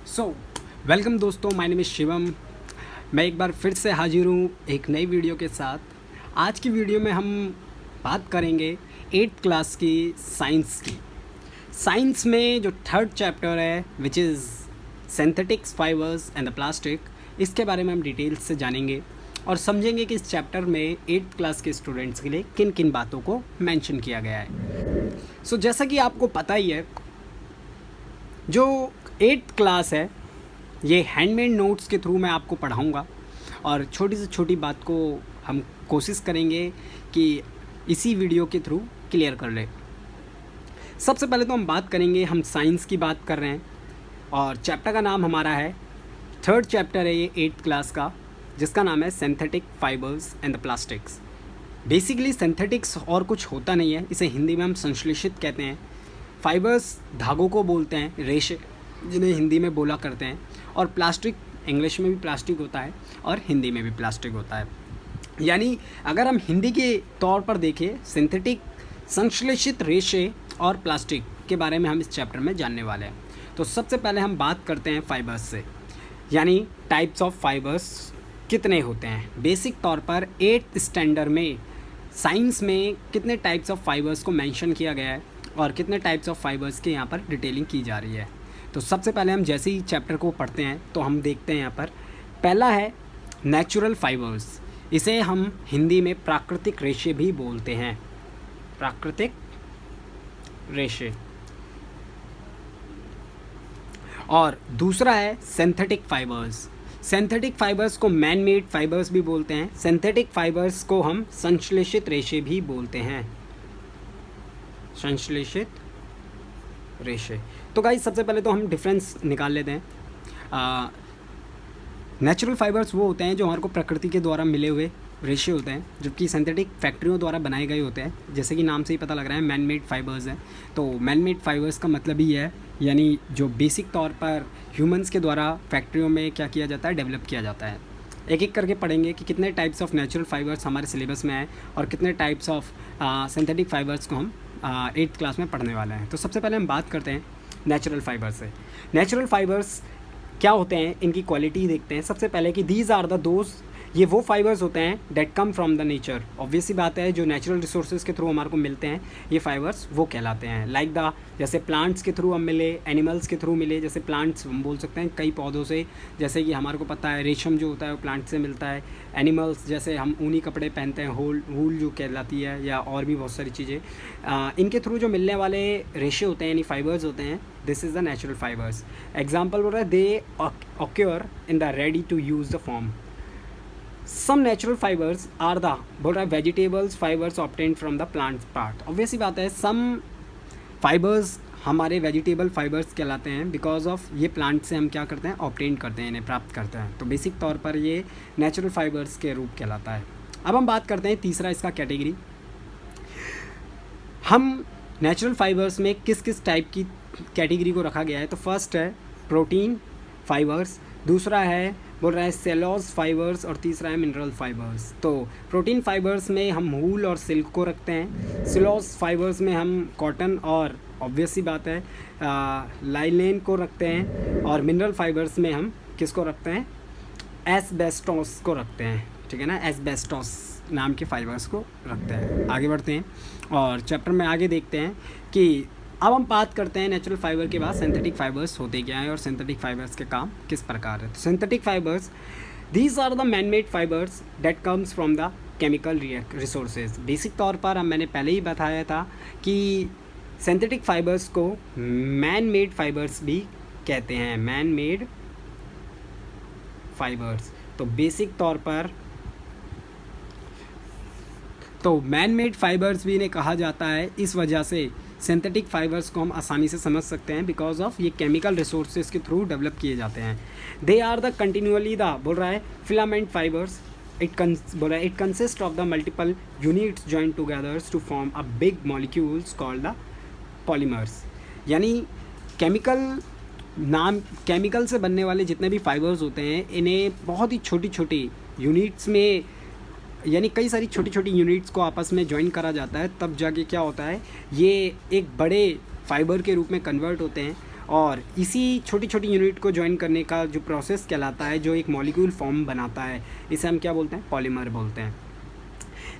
So welcome दोस्तों, my name is Shivam. मैं एक बार फिर से हाजिर हूँ एक नई वीडियो के साथ। आज की वीडियो में हम बात करेंगे 8th क्लास की साइंस की। साइंस में जो थर्ड चैप्टर है which is synthetics fibres and the plastic, इसके बारे में हम डिटेल्स से जानेंगे और समझेंगे कि इस चैप्टर में 8th क्लास के स्टूडेंट्स के लिए किन किन बातों को मेंशन किया गया है। सो जैसा कि आपको पता ही है, जो 8th क्लास है ये हैंडमेड नोट्स के थ्रू मैं आपको पढ़ाऊँगा और छोटी से छोटी बात को हम कोशिश करेंगे कि इसी वीडियो के थ्रू क्लियर कर लें। सबसे पहले तो हम बात करेंगे, हम साइंस की बात कर रहे हैं और चैप्टर का नाम हमारा है, थर्ड चैप्टर है ये 8th क्लास का, जिसका नाम है synthetic fibres and the plastics. Basically synthetics और कुछ होता नहीं है, इसे हिंदी में हम संश्लेषित कहते हैं। फाइबर्स धागों को बोलते हैं, रेशे जिन्हें हिंदी में बोला करते हैं, और प्लास्टिक इंग्लिश में भी प्लास्टिक होता है और हिंदी में भी प्लास्टिक होता है। यानी अगर हम हिंदी के तौर पर देखें, सिंथेटिक संश्लेषित रेशे और प्लास्टिक के बारे में हम इस चैप्टर में जानने वाले हैं। तो सबसे पहले हम बात करते हैं फाइबर्स से, यानी टाइप्स ऑफ फाइबर्स कितने होते हैं। बेसिक तौर पर 8th स्टैंडर्ड में साइंस में कितने टाइप्स ऑफ फाइबर्स को मेंशन किया गया है और कितने टाइप्स ऑफ फाइबर्स के यहाँ पर डिटेलिंग की जा रही है। तो सबसे पहले हम जैसे ही चैप्टर को पढ़ते हैं तो हम देखते हैं यहाँ पर पहला है नेचुरल फाइबर्स। इसे हम हिंदी में प्राकृतिक रेशे भी बोलते हैं, प्राकृतिक रेशे। और दूसरा है सिंथेटिक फाइबर्स। सिंथेटिक फाइबर्स को मैन मेड फाइबर्स भी बोलते हैं। सिंथेटिक फाइबर्स को हम संश्लेषित रेशे भी बोलते हैं, संश्लेषित रेशे। तो गाइस सबसे पहले तो हम डिफरेंस निकाल लेते हैं। नेचुरल फाइबर्स वो होते हैं जो हमारे को प्रकृति के द्वारा मिले हुए रेशे होते हैं, जबकि सिंथेटिक फैक्ट्रियों द्वारा बनाए गए होते हैं। जैसे कि नाम से ही पता लग रहा है, मैन मेड फाइबर्स हैं। तो मैन मेड फाइबर्स का मतलब ही है, यानी जो बेसिक तौर पर ह्यूमंस के द्वारा फैक्ट्रियों में क्या किया जाता है, डेवलप किया जाता है। एक एक करके पढ़ेंगे कि कितने टाइप्स ऑफ नेचुरल फाइबर्स हमारे सिलेबस में हैं और कितने टाइप्स ऑफ सिंथेटिक फाइबर्स को हम 8th क्लास में पढ़ने वाले हैं। तो सबसे पहले हम बात करते हैं नेचुरल फाइबर्स से। नेचुरल फाइबर्स क्या होते हैं, इनकी क्वालिटी देखते हैं। सबसे पहले कि दीज आर द दोज, ये वो फाइबर्स होते हैं that come from the nature. Obvious सी बात है, जो नेचुरल रिसोर्सेज के थ्रू हमारे को मिलते हैं ये फाइबर्स वो कहलाते हैं। लाइक द, जैसे प्लांट्स के थ्रू हम मिले, एनिमल्स के थ्रू मिले। जैसे प्लांट्स हम बोल सकते हैं कई पौधों से, जैसे कि हमारे को पता है रेशम जो होता है वो प्लांट से मिलता है। एनिमल्स जैसे हम ऊनी कपड़े पहनते हैं, वूल जो कहलाती है, या और भी बहुत सारी चीज़ें, इनके थ्रू जो मिलने वाले रेशे होते हैं, यानी फाइबर्स होते हैं, this is the natural fibres. Example बोल रहा है, they occur in the ready to use the form. Some natural fibres are the, बोल रहा है, vegetables fibres obtained from the plant part. Obvious ही बात है, सम फाइबर्स हमारे वेजिटेबल फाइबर्स कहलाते हैं, बिकॉज ऑफ ये प्लांट से हम क्या करते हैं, ऑब्टेन करते हैं, इन्हें प्राप्त करते हैं। तो बेसिक तौर पर ये नेचुरल फाइबर्स के रूप कहलाता है। अब हम बात करते हैं तीसरा इसका कैटेगरी। हम नेचुरल फाइबर्स में किस किस टाइप की कैटेगरी को रखा गया है। तो फर्स्ट है प्रोटीन फाइबर्स, दूसरा है बोल रहा है सेलोज फाइबर्स, और तीसरा है मिनरल फाइबर्स। तो प्रोटीन फाइबर्स में हम वूल और सिल्क को रखते हैं। सेलोज फाइबर्स में हम कॉटन और ऑब्वियस सी बात है लाइलेन को रखते हैं, और मिनरल फाइबर्स में हम किसको रखते हैं, एस्बेस्टोस को रखते हैं। ठीक है ना, एस्बेस्टोस नाम के फाइबर्स को रखते हैं। आगे बढ़ते हैं और चैप्टर में आगे देखते हैं कि अब हम बात करते हैं नेचुरल फाइबर के बाद सिंथेटिक फाइबर्स होते क्या हैं और सिंथेटिक फाइबर्स के काम किस प्रकार है। तो synthetic fibres, these are the man made fibres that comes from the chemical resources. Basic तौर पर हम, मैंने पहले ही बताया था कि सिंथेटिक फाइबर्स को मैन मेड फाइबर्स भी कहते हैं, मैन मेड फाइबर्स। तो बेसिक तौर पर तो मैन मेड फाइबर्स भी इन्हें कहा जाता है, इस वजह से सिंथेटिक फाइबर्स को हम आसानी से समझ सकते हैं, बिकॉज ऑफ ये केमिकल रिसोर्सेज के थ्रू डेवलप किए जाते हैं। They are the continuously the, बोल रहा है, फिलामेंट फाइबर्स। बोल रहा है, it consist of the multiple units joint together to form a big molecules called the polymers. यानी केमिकल से बनने वाले जितने भी फाइबर्स होते हैं, इन्हें बहुत ही छोटी छोटी यूनिट्स में, यानी कई सारी छोटी छोटी यूनिट्स को आपस में ज्वाइन करा जाता है, तब जाके क्या होता है, ये एक बड़े फाइबर के रूप में कन्वर्ट होते हैं और इसी छोटी छोटी यूनिट को ज्वाइन करने का जो प्रोसेस कहलाता है, जो एक मॉलिक्यूल फॉर्म बनाता है, इसे हम क्या बोलते हैं, पॉलीमर बोलते हैं।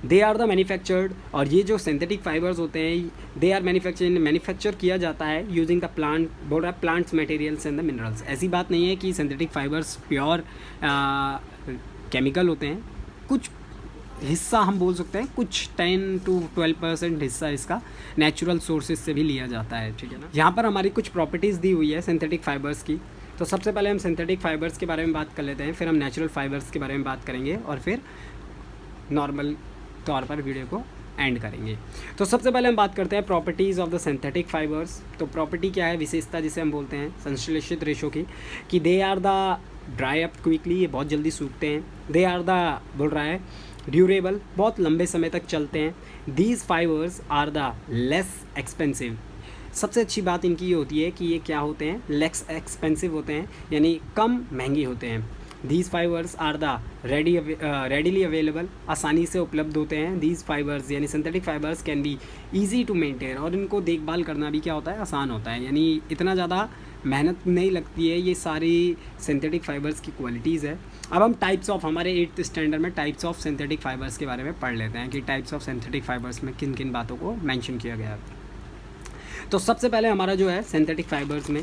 दे आर द मैन्युफैक्चर्ड, और ये जो सिंथेटिक फाइबर्स होते हैं दे आर मैन्युफैक्चर किया जाता है यूजिंग द प्लांट, बोल रहा है plants materials and the minerals. ऐसी बात नहीं है कि सिंथेटिक फाइबर्स प्योर केमिकल होते हैं, कुछ हिस्सा हम बोल सकते हैं, कुछ 10 to 12% हिस्सा इसका नेचुरल सोर्सेज से भी लिया जाता है, ठीक है ना। यहाँ पर हमारी कुछ प्रॉपर्टीज़ दी हुई है सिंथेटिक फाइबर्स की। तो सबसे पहले हम सिंथेटिक फाइबर्स के बारे में बात कर लेते हैं, फिर हम नेचुरल फाइबर्स के बारे में बात करेंगे और फिर नॉर्मल तौर पर वीडियो को एंड करेंगे। तो सबसे पहले हम बात करते हैं properties of the synthetic fibres. तो प्रॉपर्टी क्या है, विशेषता जिसे हम बोलते हैं संश्लेषित रेशो की, कि they are the dry up quickly, ये बहुत जल्दी सूखते हैं। दे आर द, बोल रहा है ड्यूरेबल, बहुत लंबे समय तक चलते हैं। These fibres are the less expensive, सबसे अच्छी बात इनकी ये होती है कि ये क्या होते हैं, लेस एक्सपेंसिव होते हैं, यानी कम महंगी होते हैं। These fibres are the readily available, आसानी से उपलब्ध होते हैं। दीज फाइबर्स यानी synthetic fibres can be easy to maintain, और इनको देखभाल करना भी क्या होता है, आसान होता है, यानी इतना ज़्यादा मेहनत नहीं लगती है। ये सारी सिंथेटिक फाइबर्स की क्वालिटीज़ है। अब हम टाइप्स ऑफ, हमारे 8th स्टैंडर्ड में टाइप्स ऑफ सिंथेटिक फाइबर्स के बारे में पढ़ लेते हैं कि टाइप्स ऑफ सिंथेटिक फाइबर्स में किन किन बातों को मेंशन किया गया है। तो सबसे पहले हमारा जो है सिंथेटिक फाइबर्स में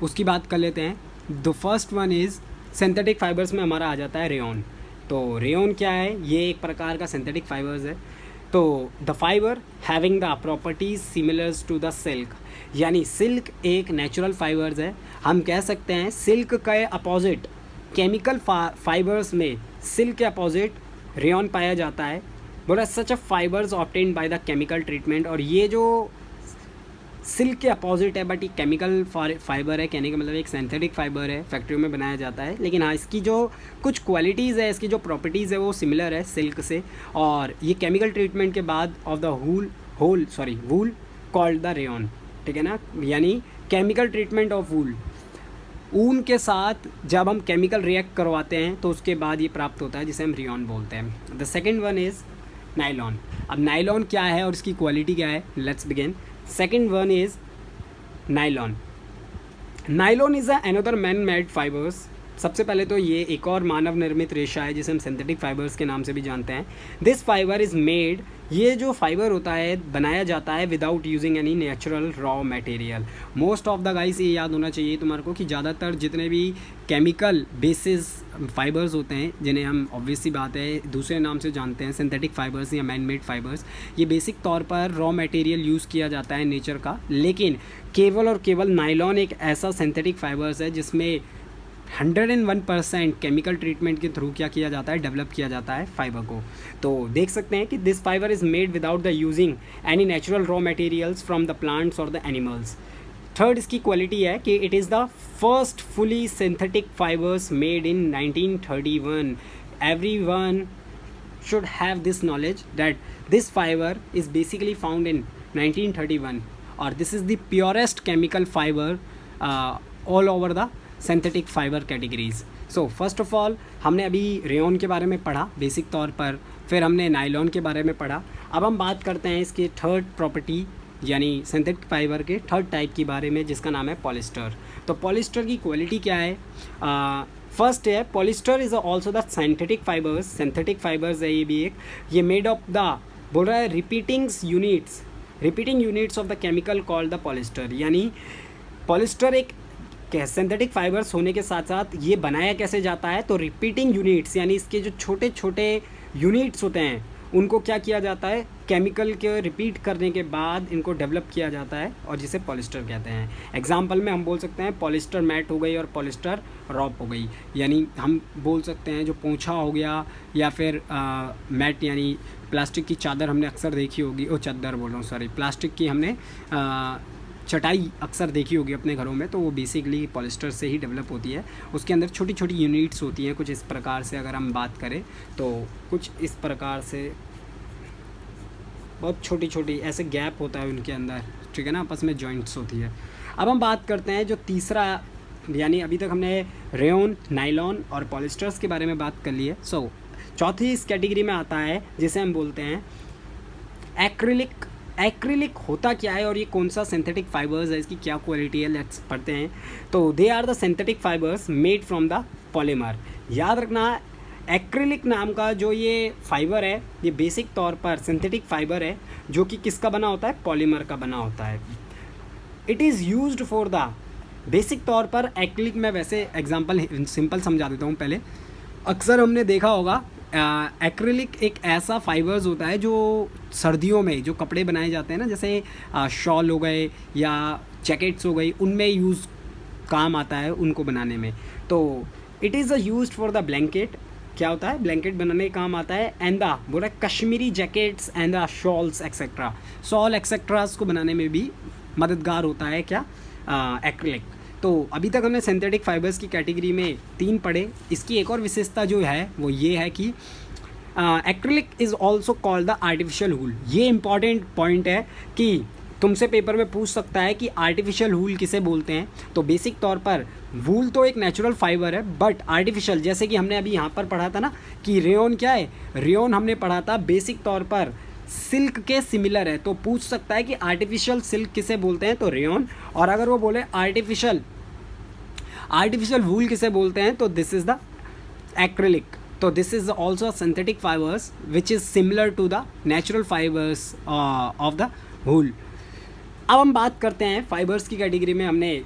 उसकी बात कर लेते हैं। The first one is, synthetic fibres में हमारा आ जाता है रेयॉन। तो रेयॉन क्या है, ये एक प्रकार का सिंथेटिक फाइबर्स है। तो the fibre having the properties similars to the silk, यानी सिल्क एक नेचुरल फाइबर्स है। हम कह सकते हैं सिल्क के अपोजिट, केमिकल फाइबर्स में सिल्क के अपोजिट रेयॉन पाया जाता है। बोला such a fibres obtained by the chemical treatment, और ये जो सिल्क के अपोजिट है बट ये केमिकल फाइबर है, कहने का मतलब एक सिंथेटिक फाइबर है, फैक्ट्रियों में बनाया जाता है। लेकिन हाँ, इसकी जो कुछ क्वालिटीज़ है, इसकी जो प्रॉपर्टीज़ है वो सिमिलर है सिल्क से, और ये केमिकल ट्रीटमेंट के बाद of the wool called the rayon, ठीक है ना, यानी केमिकल ट्रीटमेंट ऑफ वूल, ऊन के साथ जब हम केमिकल रिएक्ट करवाते हैं तो उसके बाद ये प्राप्त होता है, जिसे हम रेयॉन बोलते हैं। The second one is nylon. अब नाइलॉन क्या है और इसकी क्वालिटी क्या है, let's begin. Second one is nylon. Nylon is another man made fibres. सबसे पहले तो ये एक और मानव निर्मित रेशा है जिसे हम सिंथेटिक फाइबर्स के नाम से भी जानते हैं। दिस फाइबर इज़ मेड, ये जो फाइबर होता है बनाया जाता है without using any natural raw material. Most of the guys ये याद होना चाहिए तुम्हारे को कि ज़्यादातर जितने भी केमिकल बेसिस फाइबर्स होते हैं, जिन्हें हम ऑब्वियस सी बात है दूसरे नाम से जानते हैं सिंथेटिक फाइबर्स या मैन मेड फाइबर्स, ये बेसिक तौर पर रॉ मटेरियल यूज़ किया जाता है नेचर का। लेकिन केवल और केवल नाइलॉन एक ऐसा सिंथेटिक फाइबर्स है जिसमें 101% केमिकल ट्रीटमेंट के थ्रू क्या किया जाता है, डेवलप किया जाता है फाइबर को। तो देख सकते हैं कि this fibre is made without the using any natural raw materials from the plants और द एनिमल्स। थर्ड इसकी क्वालिटी है कि it is the first fully synthetic fibres made in 1931। Everyone should have this knowledge that this fiber is basically found in 1931, और this is the purest chemical fiber all over the synthetic fibre categories. So first of all हमने अभी rayon के बारे में पढ़ा basic तौर पर, फिर हमने नाइलॉन के बारे में पढ़ा। अब हम बात करते हैं इसके थर्ड प्रॉपर्टी यानी सिंथेटिक फाइबर के थर्ड टाइप के बारे में, जिसका नाम है पॉलिस्टर। तो पॉलिस्टर की क्वालिटी क्या है, फर्स्ट है polyester is also the synthetic fibres. Synthetic fibres है ये भी एक, ये मेड ऑफ द, बोल रहा है repeating units of the chemical called the polyester. यानी पॉलिस्टर एक सिंथेटिक फाइबर्स होने के साथ साथ ये बनाया कैसे जाता है, तो रिपीटिंग यूनिट्स यानी इसके जो छोटे छोटे यूनिट्स होते हैं उनको क्या किया जाता है, केमिकल के रिपीट करने के बाद इनको डेवलप किया जाता है और जिसे पॉलिस्टर कहते हैं। एग्जांपल में हम बोल सकते हैं पॉलिस्टर मैट हो गई और पॉलिस्टर रॉप हो गई। यानी हम बोल सकते हैं जो पोंछा हो गया या फिर मैट यानी प्लास्टिक की चादर हमने अक्सर देखी होगी, चादर बोल रहा हूँ सॉरी, प्लास्टिक की हमने चटाई अक्सर देखी होगी अपने घरों में, तो वो बेसिकली पॉलिस्टर से ही डेवलप होती है। उसके अंदर छोटी छोटी यूनिट्स होती हैं कुछ इस प्रकार से, अगर हम बात करें तो कुछ इस प्रकार से बहुत छोटी छोटी ऐसे गैप होता है उनके अंदर, ठीक है ना, आपस में जॉइंट्स होती है। अब हम बात करते हैं जो तीसरा, यानी अभी तक हमने रेयॉन, नाइलॉन और पॉलिस्टर्स के बारे में बात कर ली है। सो चौथी इस कैटेगरी में आता है जिसे हम बोलते हैं एक्रिलिक होता क्या है और ये कौन सा सिंथेटिक फाइबर्स है, इसकी क्या क्वालिटी है, लेट्स पढ़ते हैं। तो they are the synthetic fibres made from the polymer. याद रखना एक्रिलिक नाम का जो ये फाइबर है ये बेसिक तौर पर सिंथेटिक फाइबर है जो कि किसका बना होता है, पॉलीमर का बना होता है। It is used for the basic तौर पर एक्रिलिक में वैसे एग्जांपल सिंपल समझा देता हूँ पहले। अक्सर हमने देखा होगा एक्रिलिक एक ऐसा फाइबर्स होता है जो सर्दियों में जो कपड़े बनाए जाते हैं ना, जैसे शॉल हो गए या जैकेट्स हो गई, उनमें यूज़ काम आता है उनको बनाने में। तो it is used for the blanket, क्या होता है, ब्लैंकेट बनाने का काम आता है। एंड द बोला Kashmiri jackets and the shawls etcetera, shawl etceteras को बनाने में भी मददगार होता है क्या, एक्रिलिक। तो अभी तक हमने सिंथेटिक फाइबर्स की कैटेगरी में 3 पढ़े। इसकी एक और विशेषता जो है वो ये है कि acrylic is also called the artificial wool. ये इंपॉर्टेंट पॉइंट है कि तुमसे पेपर में पूछ सकता है कि आर्टिफिशियल वूल किसे बोलते हैं। तो बेसिक तौर पर वूल तो एक नेचुरल फाइबर है, बट आर्टिफिशियल, जैसे कि हमने अभी यहाँ पर पढ़ा था ना कि रेयन क्या है, रेयन हमने पढ़ा था बेसिक तौर पर सिल्क के सिमिलर है। तो पूछ सकता है कि आर्टिफिशियल सिल्क किसे बोलते हैं, तो रेयन। और अगर वो बोले आर्टिफिशियल वूल किसे बोलते हैं, तो दिस इज़ द एक्रिलिक। तो this is also synthetic fibres which is similar to the natural fibres of the wool. अब हम बात करते हैं फाइबर्स की कैटेगरी में। हमने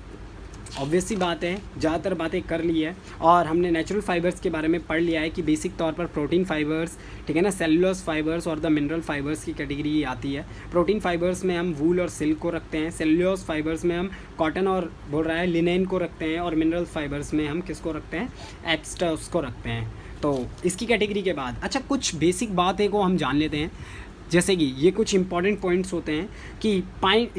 ऑब्वियस सी बात है ज़्यादातर बातें कर ली है और हमने नेचुरल फाइबर्स के बारे में पढ़ लिया है कि बेसिक तौर पर प्रोटीन फाइबर्स, ठीक है ना, सेलुलोज फाइबर्स और द मिनरल फाइबर्स की कैटेगरी आती है। प्रोटीन फाइबर्स में हम वूल और सिल्क को रखते हैं, सेलुलोज फाइबर्स में हम कॉटन और बोल रहा है लिनेन को रखते हैं, और मिनरल फाइबर्स में हम किसको रखते हैं, एब्स्टर्स को रखते हैं। तो इसकी कैटेगरी के बाद अच्छा कुछ बेसिक बातें को हम जान लेते हैं, जैसे कि ये कुछ इंपॉर्टेंट पॉइंट्स होते हैं कि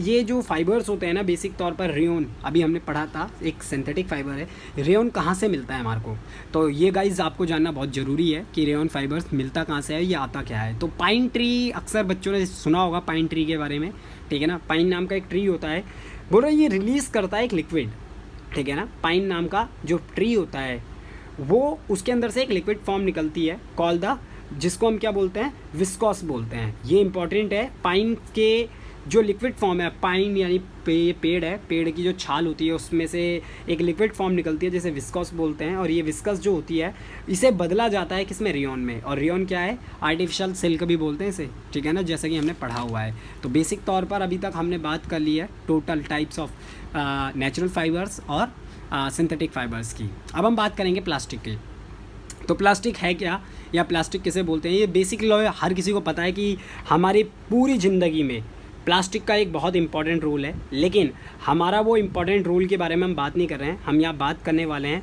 ये जो फाइबर्स होते हैं ना, बेसिक तौर पर रेयन अभी हमने पढ़ा था एक सिंथेटिक फाइबर है। रेयन कहाँ से मिलता है हमारे को, तो ये गाइज आपको जानना बहुत ज़रूरी है कि रेयन फाइबर्स मिलता कहाँ से है, ये आता क्या है। तो पाइन ट्री, अक्सर बच्चों ने सुना होगा पाइन ट्री के बारे में, ठीक है ना। पाइन नाम का एक ट्री होता है, बोल रहे ये रिलीज़ करता है एक लिक्विड, ठीक है ना। पाइन नाम का जो ट्री होता है वो उसके अंदर से एक लिक्विड फॉर्म निकलती है कॉल द, जिसको हम क्या बोलते हैं, विस्कॉस बोलते हैं। ये इंपॉर्टेंट है। पाइन के जो लिक्विड फॉर्म है, पाइन यानी पेड़ है, पेड़ की जो छाल होती है उसमें से एक लिक्विड फॉर्म निकलती है जिसे विस्कॉस बोलते हैं। और ये विस्कॉस जो होती है इसे बदला जाता है किसमें, रेयन में। और रेयन क्या है, आर्टिफिशियल सिल्क भी बोलते हैं इसे, ठीक है ना, जैसा कि हमने पढ़ा हुआ है। तो बेसिक तौर पर अभी तक हमने बात कर ली है total types of natural fibres और सिंथेटिक फाइबर्स की। अब हम बात करेंगे प्लास्टिक की। तो प्लास्टिक है क्या या प्लास्टिक किसे बोलते हैं, ये बेसिक लॉ हर किसी को पता है कि हमारी पूरी ज़िंदगी में प्लास्टिक का एक बहुत इंपॉर्टेंट रोल है। लेकिन हमारा वो इम्पॉर्टेंट रोल के बारे में हम बात नहीं कर रहे हैं, हम यहाँ बात करने वाले हैं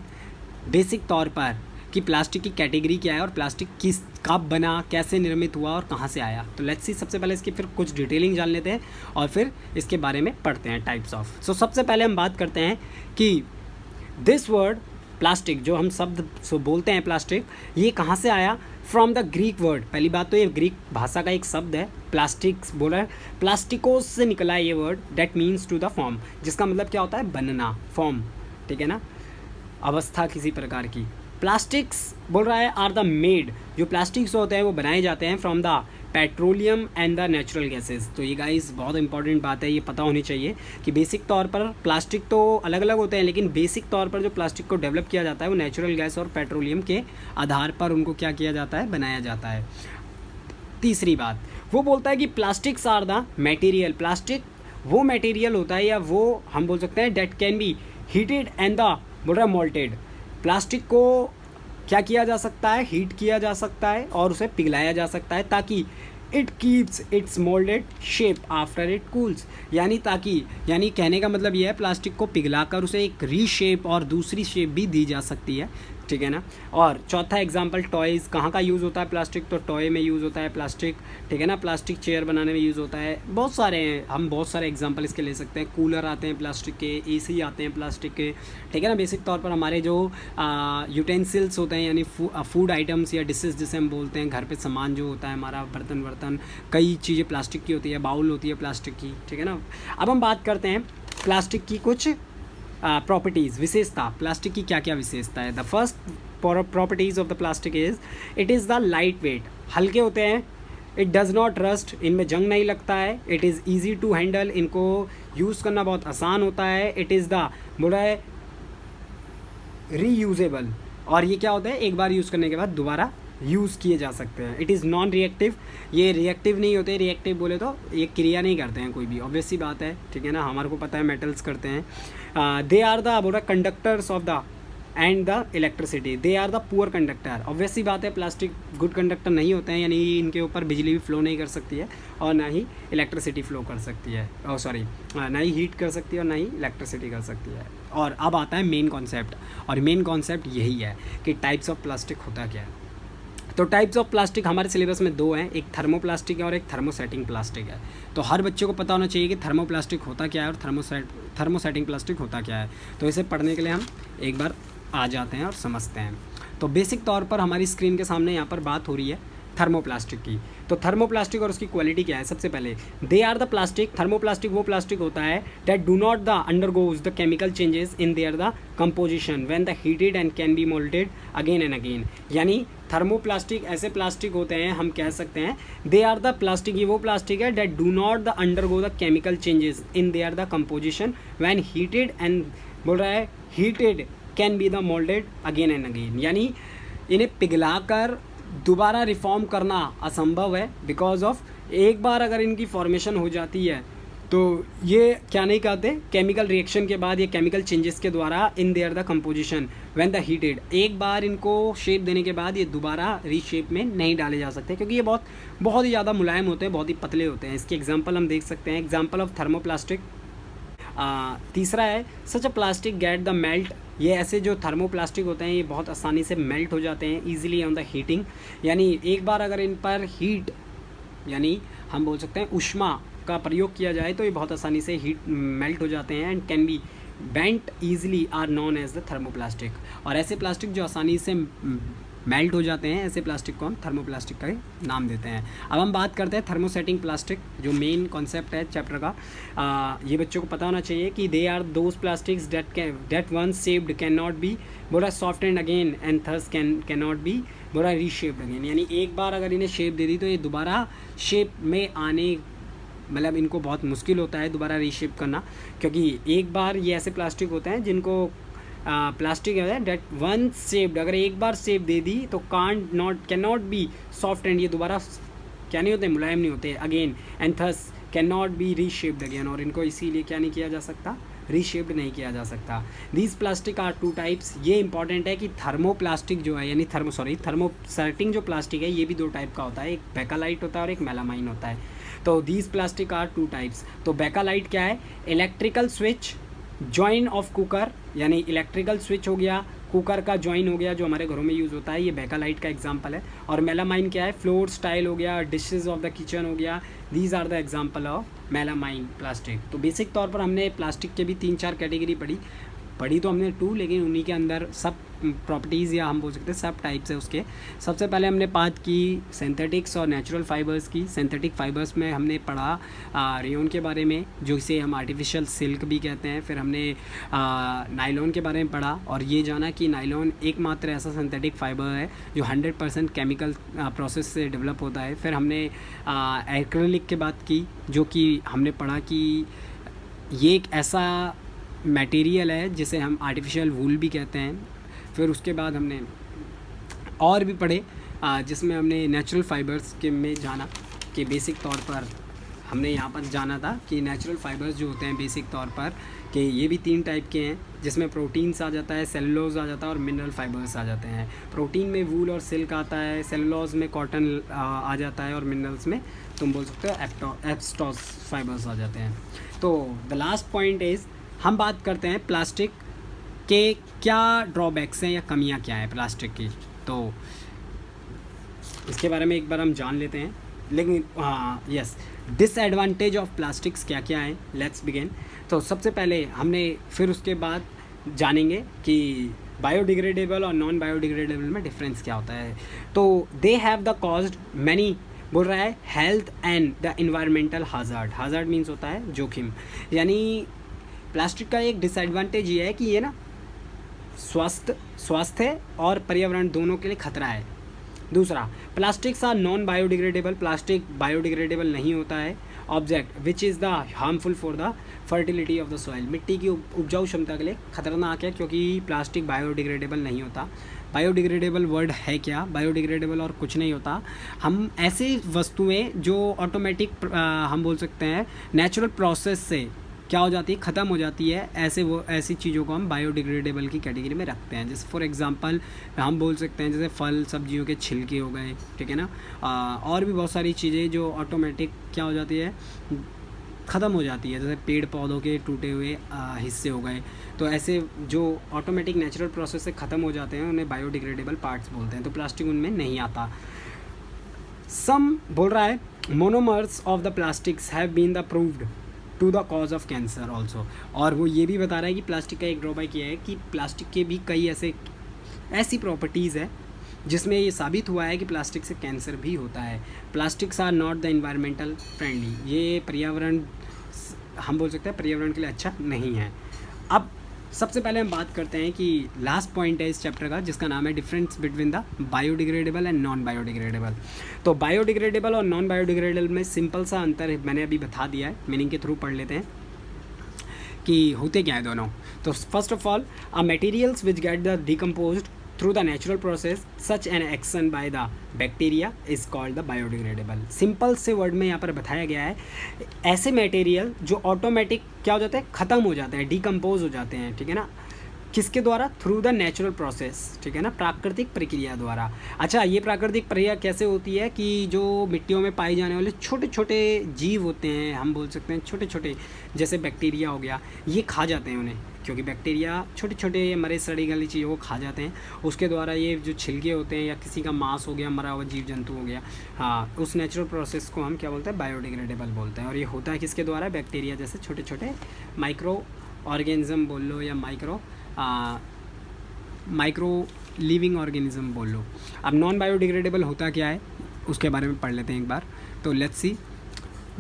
बेसिक तौर पर कि प्लास्टिक की कैटेगरी क्या है और प्लास्टिक किस कब बना, कैसे निर्मित हुआ और कहाँ से आया। तो लेट्स सी, सबसे पहले इसकी फिर कुछ डिटेलिंग जान लेते हैं और फिर इसके बारे में पढ़ते हैं टाइप्स ऑफ। सो सबसे पहले हम बात करते हैं कि दिस वर्ड प्लास्टिक, जो हम शब्द बोलते हैं प्लास्टिक, ये कहाँ से आया, फ्रॉम द ग्रीक वर्ड। पहली बात तो ये ग्रीक भाषा का एक शब्द है, प्लास्टिक्स बोला है, प्लास्टिकोस से निकला है ये word, that means to the form, जिसका मतलब क्या होता है, बनना, फॉर्म, ठीक है ना, अवस्था किसी प्रकार की। प्लास्टिक्स बोल रहा है आर द मेड, जो प्लास्टिक्स होते हैं वो बनाए जाते हैं from the petroleum and the natural gases. तो ये गाइस बहुत इंपॉर्टेंट बात है, ये पता होनी चाहिए कि बेसिक तौर पर प्लास्टिक तो अलग अलग होते हैं, लेकिन बेसिक तौर पर जो प्लास्टिक को डेवलप किया जाता है वो नेचुरल गैस और पेट्रोलियम के आधार पर उनको क्या किया जाता है, बनाया जाता है। तीसरी बात, वो बोलता है कि plastics are the material, plastic वो मटेरियल होता है या वो हम बोल सकते हैं that can be heated and the बोल रहा है मोल्टेड। प्लास्टिक को क्या किया जा सकता है, हीट किया जा सकता है और उसे पिघलाया जा सकता है ताकि it keeps it's moulded shape after it cools, यानी कहने का मतलब ये है प्लास्टिक को पिघलाकर उसे एक रीशेप और दूसरी शेप भी दी जा सकती है, ठीक है ना। और चौथा एग्जांपल टॉयज़, कहाँ का यूज़ होता है प्लास्टिक, तो टॉय में यूज़ होता है प्लास्टिक, ठीक है ना। प्लास्टिक चेयर बनाने में यूज़ होता है, बहुत सारे हैं, हम बहुत सारे एग्जांपल इसके ले सकते हैं। कूलर आते हैं प्लास्टिक के, एसी आते हैं प्लास्टिक के, ठीक है ना। बेसिक तौर पर हमारे जो यूटेंसिल्स होते हैं यानी फूड आइटम्स या डिशेज़ जिसे हम बोलते हैं, घर पे सामान जो होता है हमारा, बर्तन, कई चीज़ें प्लास्टिक की होती है, बाउल होती है प्लास्टिक की, ठीक है ना। अब हम बात करते हैं प्लास्टिक की कुछ प्रॉपर्टीज़, विशेषता, प्लास्टिक की क्या क्या विशेषता है। The first properties of the plastic is it is the light weight, हल्के होते हैं, इट डज़ नॉट रस्ट, इनमें जंग नहीं लगता है, it is easy to handle, इनको यूज़ करना बहुत आसान होता है, इट इज़ द बोला है रीयूजेबल, और ये क्या होता है एक बार यूज़ करने के बाद दोबारा यूज़ किए जा सकते हैं। इट इज़ नॉन रिएक्टिव, ये रिएक्टिव नहीं होते, रिएक्टिव बोले तो ये क्रिया नहीं करते हैं कोई भी, ऑब्वियस सी बात है, ठीक है ना, हमारे को पता है मेटल्स करते हैं। दे आर द बोला conductors of the and the electricity, they are the poor conductor, obvious सी बात है प्लास्टिक गुड कंडक्टर नहीं होते हैं, यानी इनके ऊपर बिजली भी फ्लो नहीं कर सकती है और ना ही इलेक्ट्रिसिटी फ्लो कर सकती है, और सॉरी ना ही हीट कर सकती है और ना ही इलेक्ट्रिसिटी कर सकती है। और अब आता है मेन कॉन्सेप्ट, और मेन कॉन्सेप्ट यही है कि टाइप्स ऑफ प्लास्टिक होता क्या है। तो टाइप्स ऑफ प्लास्टिक हमारे सिलेबस में दो हैं, एक थर्मोप्लास्टिक है और एक थर्मोसेटिंग प्लास्टिक है। तो हर बच्चे को पता होना चाहिए कि थर्मोप्लास्टिक होता क्या है और थर्मोसेटिंग प्लास्टिक होता क्या है। तो इसे पढ़ने के लिए हम एक बार आ जाते हैं और समझते हैं। तो बेसिक तौर पर हमारी स्क्रीन के सामने यहाँ पर बात हो रही है थर्मोप्लास्टिक की। तो थर्मोप्लास्टिक और उसकी क्वालिटी क्या है, सबसे पहले they are the plastic, thermoplastic वो प्लास्टिक होता है that do not the undergoes the chemical changes in their the composition when the heated and can be moulded again and again. यानी थर्मोप्लास्टिक ऐसे प्लास्टिक होते हैं, हम कह सकते हैं दे आर द प्लास्टिक, ये वो प्लास्टिक है that do not the undergo the chemical changes in their the composition when heated and बोल रहा है heated can be the moulded again and again. यानी इन्हें पिघलाकर दोबारा रिफॉर्म करना असंभव है, बिकॉज ऑफ एक बार अगर इनकी फॉर्मेशन हो जाती है तो ये क्या नहीं कहते, केमिकल रिएक्शन के बाद या केमिकल चेंजेस के द्वारा इन their the composition when the heated, एक बार इनको शेप देने के बाद ये दोबारा रीशेप में नहीं डाले जा सकते, क्योंकि ये बहुत ही ज़्यादा मुलायम होते हैं, बहुत ही पतले होते हैं। इसके एग्जाम्पल हम देख सकते हैं, एग्जाम्पल ऑफ थर्मोप्लास्टिक। तीसरा है such a plastic get the melt, ये ऐसे जो थर्मोप्लास्टिक होते हैं ये बहुत आसानी से मेल्ट हो जाते हैं ईजिली ऑन द हीटिंग। यानी एक बार अगर इन पर हीट यानी हम बोल सकते हैं उष्मा का प्रयोग किया जाए तो ये बहुत आसानी से हीट मेल्ट हो जाते हैं and can be bent easily are known as the thermoplastic. और ऐसे प्लास्टिक जो आसानी से मेल्ट हो जाते हैं, ऐसे प्लास्टिक को हम थर्मोप्लास्टिक का नाम देते हैं। अब हम बात करते हैं थर्मोसेटिंग प्लास्टिक, जो मेन कॉन्सेप्ट है चैप्टर का। ये बच्चों को पता होना चाहिए कि they are those plastics that once shaped can not be बोला soft and again and thus can not be बोला रीशेप्ड अगेन। यानी एक बार अगर इन्हें शेप दे दी तो ये दोबारा शेप में आने मतलब इनको बहुत मुश्किल होता है दोबारा रीशेप करना, क्योंकि एक बार ये ऐसे प्लास्टिक होते हैं जिनको प्लास्टिक है डेट वन शेप्ड, अगर एक बार शेप दे दी तो can not B soft and, ये दोबारा क्या नहीं होते, मुलायम नहीं होते again, and thus can not B reshaped again, और इनको इसीलिए क्या नहीं किया जा सकता, रीशेप्ड नहीं किया जा सकता। These plastic are two types, ये इंपॉर्टेंट है कि थर्मोप्लास्टिक जो है यानी थर्मोसेटिंग जो प्लास्टिक है ये भी दो टाइप का होता है, एक बेकालाइट होता है और एक मेलामाइन होता है। तो these plastic are two types. तो बेकालाइट क्या है, electrical switch join of cooker, यानी इलेक्ट्रिकल स्विच हो गया, कुकर का जॉइन हो गया जो हमारे घरों में यूज़ होता है, ये बेकालाइट का एग्जांपल है। और मेलामाइन क्या है, फ्लोर स्टाइल हो गया, डिशेस ऑफ द किचन हो गया, these are the example of melamine plastic. तो बेसिक तौर पर हमने प्लास्टिक के भी 3-4 कैटेगरी पढ़ी तो हमने 2, लेकिन उन्हीं के अंदर सब प्रॉपर्टीज़ या हम बोल सकते हैं सब टाइप्स है उसके। सबसे पहले हमने बात की सिंथेटिक्स और नेचुरल फाइबर्स की। सिंथेटिक फाइबर्स में हमने पढ़ा रेयन के बारे में, जो इसे हम आर्टिफिशियल सिल्क भी कहते हैं। फिर हमने नायलॉन के बारे में पढ़ा और ये जाना कि नायलॉन एकमात्र ऐसा सिंथेटिक फाइबर है जो 100% केमिकल प्रोसेस से डेवलप होता है। फिर हमने एक्रेलिक की बात की, जो कि हमने पढ़ा कि ये एक ऐसा मटेरियल है जिसे हम आर्टिफिशियल वूल भी कहते हैं। फिर उसके बाद हमने और भी पढ़े जिसमें हमने नेचुरल फाइबर्स के में जाना कि बेसिक तौर पर हमने यहाँ पर जाना था कि नेचुरल फाइबर्स जो होते हैं बेसिक तौर पर कि ये भी 3 टाइप के हैं, जिसमें प्रोटीन्स आ जाता है, सेलुलोज आ जाता है और मिनरल फाइबर्स आ जाते हैं। प्रोटीन में वूल और सिल्क आता है, सेलुलोज में कॉटन आ जाता है और मिनरल्स में तुम बोल सकते हो एब्स्टॉस फाइबर्स आ जाते हैं। तो द लास्ट पॉइंट इज़ हम बात करते हैं प्लास्टिक के क्या ड्रॉबैक्स हैं या कमियां क्या हैं प्लास्टिक की। तो इसके बारे में एक बार हम जान लेते हैं। लेकिन यस, डिसएडवांटेज ऑफ प्लास्टिक्स क्या क्या हैं, लेट्स बिगिन। तो सबसे पहले हमने फिर उसके बाद जानेंगे कि बायोडिग्रेडेबल और नॉन बायोडिग्रेडेबल में डिफरेंस क्या होता है। तो they have the caused many बोल रहा है health and the environmental hazard. Hazard means होता है जोखिम। यानी प्लास्टिक का एक डिसएडवांटेज ये है कि ये ना स्वास्थ्य और पर्यावरण दोनों के लिए खतरा है। दूसरा, plastics are non biodegradable, plastic biodegradable नहीं होता है। Object which is the harmful for the fertility of the soil, मिट्टी की उपजाऊ क्षमता के लिए खतरनाक है क्योंकि प्लास्टिक बायोडिग्रेडेबल नहीं होता। बायोडिग्रेडेबल वर्ड है क्या? बायोडिग्रेडेबल और कुछ नहीं होता। हम ऐसी वस्तुएं जो ऑटोमेटिक हम बोल सकते हैं नेचुरल प्रोसेस से क्या हो जाती है, ख़त्म हो जाती है, ऐसी चीज़ों को हम बायोडिग्रेडेबल की कैटेगरी में रखते हैं। जैसे फॉर एग्जांपल हम बोल सकते हैं जैसे फल सब्जियों के छिलके हो गए, ठीक है ना, और भी बहुत सारी चीज़ें जो ऑटोमेटिक क्या हो जाती है, ख़त्म हो जाती है, जैसे पेड़ पौधों के टूटे हुए हिस्से हो गए। तो ऐसे जो ऑटोमेटिक नेचुरल प्रोसेस से ख़त्म हो जाते हैं उन्हें बायोडिग्रेडेबल पार्ट्स बोलते हैं। तो प्लास्टिक उनमें नहीं आता। सम बोल रहा है monomers of the plastics have been the proved to the cause of cancer also. और वो ये भी बता रहा है कि प्लास्टिक का एक ड्रॉबैक ये है कि प्लास्टिक के भी कई ऐसी प्रॉपर्टीज़ है जिसमें ये साबित हुआ है कि प्लास्टिक से कैंसर भी होता है। Plastics are not the environmental friendly, ये पर्यावरण हम बोल सकते हैं पर्यावरण के लिए अच्छा नहीं है। अब सबसे पहले हम बात करते हैं कि लास्ट पॉइंट है इस चैप्टर का जिसका नाम है difference between the biodegradable and non biodegradable. तो बायोडिग्रेडेबल और नॉन बायोडिग्रेडेबल में सिंपल सा अंतर मैंने अभी बता दिया है, मीनिंग के थ्रू पढ़ लेते हैं कि होते क्या है दोनों। तो first of all, a materials which get the decomposed through the natural process such an action by the bacteria is called the biodegradable. Simple से वर्ड में यहाँ पर बताया गया है ऐसे मटेरियल जो ऑटोमेटिक क्या हो जाते हैं, ख़त्म हो जाते हैं, डिकम्पोज हो जाते हैं, ठीक है ना, किसके द्वारा? थ्रू द नेचुरल प्रोसेस, ठीक है ना, प्राकृतिक प्रक्रिया द्वारा। अच्छा, ये प्राकृतिक प्रक्रिया कैसे होती है कि जो मिट्टियों में पाए जाने वाले छोटे छोटे जीव होते हैं, हम बोल सकते हैं छोटे छोटे, जैसे बैक्टीरिया हो गया, ये खा जाते हैं उन्हें, क्योंकि बैक्टीरिया छोटे छोटे मरे सड़ी गली चीज़ों को खा जाते हैं। उसके द्वारा ये जो छिलके होते हैं या किसी का मांस हो गया, मरा हुआ जीव जंतु हो गया, हाँ, उस नेचुरल प्रोसेस को हम क्या बोलते हैं? बायोडिग्रेडेबल बोलते हैं। और ये होता है किसके द्वारा? बैक्टीरिया जैसे छोटे छोटे माइक्रो ऑर्गेनिज्म बोल लो या माइक्रो लिविंग ऑर्गेनिज्म बोल लो। अब नॉन बायोडिग्रेडेबल होता क्या है उसके बारे में पढ़ लेते हैं एक बार। तो लेट्स सी,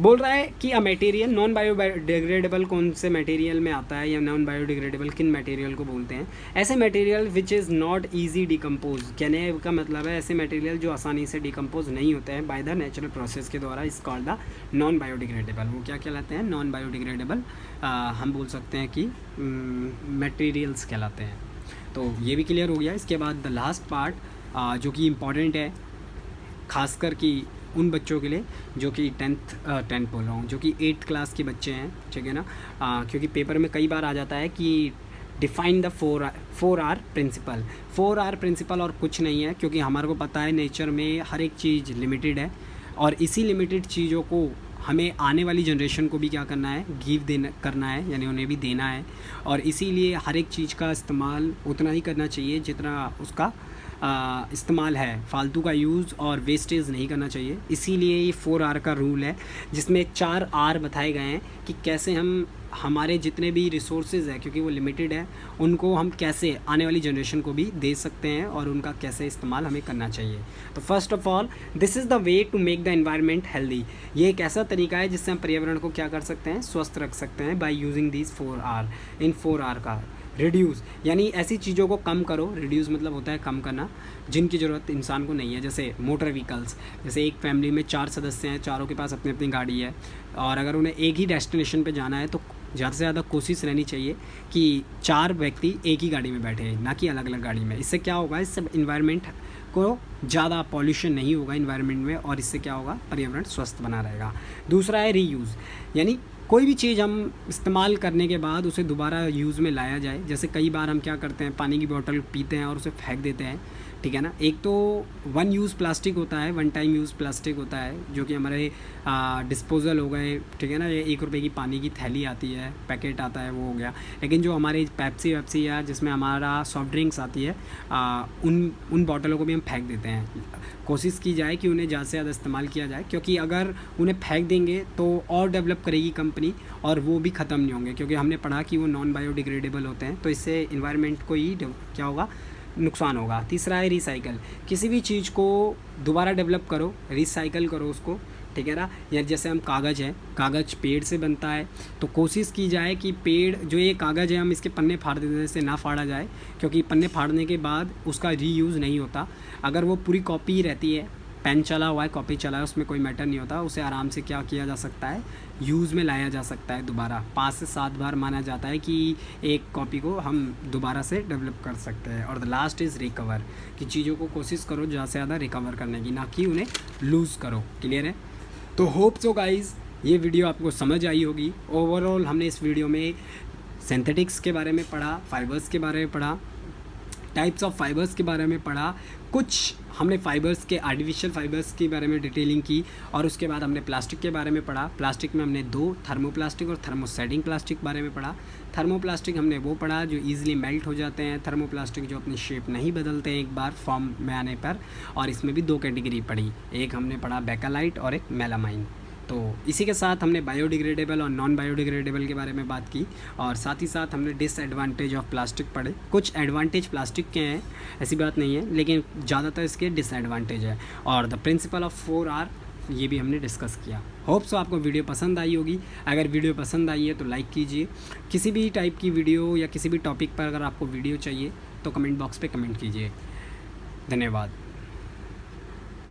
बोल रहा है कि अ मटेरियल नॉन बायोडिग्रेडेबल कौन से मटेरियल में आता है या नॉन बायोडिग्रेडेबल किन मटेरियल को बोलते हैं? ऐसे material which is not easy decompose, कहने का मतलब है ऐसे मटेरियल जो आसानी से डिकम्पोज नहीं होते हैं बाय द नेचुरल प्रोसेस के द्वारा, इस कॉल्ड द नॉन बायोडिग्रेडेबल। वो क्या कहलाते हैं? नॉन बायोडिग्रेडेबल हम बोल सकते हैं कि मटेरियल्स कहलाते हैं। तो ये भी क्लियर हो गया। इसके बाद द लास्ट पार्ट जो कि इम्पॉर्टेंट है खासकर कि उन बच्चों के लिए जो कि टेंथ बोल रहा हूँ, जो कि 8th क्लास के बच्चे हैं, ठीक है ना, क्योंकि पेपर में कई बार आ जाता है कि define the 4R principal. 4R principal और कुछ नहीं है, क्योंकि हमारे को पता है नेचर में हर एक चीज़ लिमिटेड है और इसी लिमिटेड चीज़ों को हमें आने वाली जनरेशन को भी क्या करना है? करना है, यानी उन्हें भी देना है। और इसीलिए हर एक चीज़ का इस्तेमाल उतना ही करना चाहिए जितना उसका इस्तेमाल है, फालतू का यूज़ और वेस्टेज नहीं करना चाहिए। इसीलिए ये 4R का रूल है जिसमें 4 R बताए गए हैं कि कैसे हम हमारे जितने भी रिसोर्सेज है, क्योंकि वो लिमिटेड है, उनको हम कैसे आने वाली जनरेशन को भी दे सकते हैं और उनका कैसे इस्तेमाल हमें करना चाहिए। तो first of all, this is the way to make the environment healthy. ये एक ऐसा तरीका है जिससे हम पर्यावरण को क्या कर सकते हैं? स्वस्थ रख सकते हैं by using this 4R। In 4R का रिड्यूस यानी ऐसी चीज़ों को कम करो, रिड्यूस मतलब होता है कम करना, जिनकी ज़रूरत इंसान को नहीं है। जैसे मोटर व्हीकल्स, जैसे एक फैमिली में 4 सदस्य हैं, चारों के पास अपनी अपनी गाड़ी है और अगर उन्हें एक ही डेस्टिनेशन पे जाना है तो ज़्यादा से ज़्यादा कोशिश रहनी चाहिए कि 4 व्यक्ति एक ही गाड़ी में बैठे, ना कि अलग अलग गाड़ी में। इससे क्या होगा? इससे इन्वायरमेंट को ज़्यादा पॉल्यूशन नहीं होगा इन्वायरमेंट में और इससे क्या होगा? पर्यावरण स्वस्थ बना रहेगा। दूसरा है रीयूज़, यानी कोई भी चीज़ हम इस्तेमाल करने के बाद उसे दोबारा यूज़ में लाया जाए। जैसे कई बार हम क्या करते हैं, पानी की बोतल पीते हैं और उसे फेंक देते हैं, ठीक है ना। एक तो 1 यूज़ प्लास्टिक होता है, 1 टाइम यूज़ प्लास्टिक होता है, जो कि हमारे डिस्पोजल हो गए, ठीक है ना। ये 1 रुपये की पानी की थैली आती है, पैकेट आता है, वो हो गया। लेकिन जो हमारे पेप्सी वेप्सी या जिसमें हमारा सॉफ्ट ड्रिंक्स आती है, उन बॉटलों को भी हम फेंक देते हैं। कोशिश की जाए कि उन्हें ज़्यादा से ज़्यादा इस्तेमाल किया जाए, क्योंकि अगर उन्हें फेंक देंगे तो और डेवलप करेगी कंपनी और वो भी ख़त्म नहीं होंगे, क्योंकि हमने पढ़ा कि वो नॉन बायोडिग्रेडेबल होते हैं। तो इससे इन्वायरमेंट को ही क्या होगा? नुकसान होगा। तीसरा है रिसाइकल, किसी भी चीज़ को दोबारा डेवलप करो, रिसाइकल करो उसको, ठीक है ना। या जैसे हम कागज़ है, कागज़ पेड़ से बनता है, तो कोशिश की जाए कि पेड़ जो ये कागज़ है हम इसके पन्ने फाड़ देने से ना फाड़ा जाए, क्योंकि पन्ने फाड़ने के बाद उसका रीयूज़ नहीं होता। अगर वो पूरी कॉपी रहती है, पेन चला हुआ है, कॉपी चला है, उसमें कोई मैटर नहीं होता, उसे आराम से क्या किया जा सकता है, यूज़ में लाया जा सकता है दोबारा। 5 से 7 बार माना जाता है कि एक कॉपी को हम दोबारा से डेवलप कर सकते हैं। और द लास्ट इज़ रिकवर, कि चीज़ों को कोशिश करो ज़्यादा से ज़्यादा रिकवर करने की, ना कि उन्हें लूज़ करो। क्लियर है? तो होप सो गाइज़ ये वीडियो आपको समझ आई होगी। ओवरऑल हमने इस वीडियो में सिंथेटिक्स के बारे में पढ़ा, फाइबर्स के बारे में पढ़ा, टाइप्स ऑफ फाइबर्स के बारे में पढ़ा, कुछ हमने फाइबर्स के आर्टिफिशियल फाइबर्स के बारे में डिटेलिंग की, और उसके बाद हमने प्लास्टिक के बारे में पढ़ा। प्लास्टिक में हमने 2 थर्मोप्लास्टिक और थर्मोसेटिंग प्लास्टिक बारे में पढ़ा। थर्मोप्लास्टिक हमने वो पढ़ा जो ईज़िली मेल्ट हो जाते हैं, थर्मोप्लास्टिक जो अपनी शेप नहीं बदलते हैं एक बार फॉर्म में आने पर। और इसमें भी 2 कैटेगरी पढ़ी, एक हमने पढ़ा बेकालाइट और एक मेलामाइन। तो इसी के साथ हमने बायोडिग्रेडेबल और नॉन बायोडिग्रेडेबल के बारे में बात की, और साथ ही साथ हमने डिसएडवांटेज ऑफ प्लास्टिक पढ़े। कुछ एडवांटेज प्लास्टिक के हैं, ऐसी बात नहीं है, लेकिन ज़्यादातर इसके डिसएडवांटेज है। और द प्रिंसिपल ऑफ 4R ये भी हमने डिस्कस किया। होप सो आपको वीडियो पसंद आई होगी। अगर वीडियो पसंद आई है तो लाइक कीजिए। किसी भी टाइप की वीडियो या किसी भी टॉपिक पर अगर आपको वीडियो चाहिए तो कमेंट बॉक्स पे कमेंट कीजिए। धन्यवाद।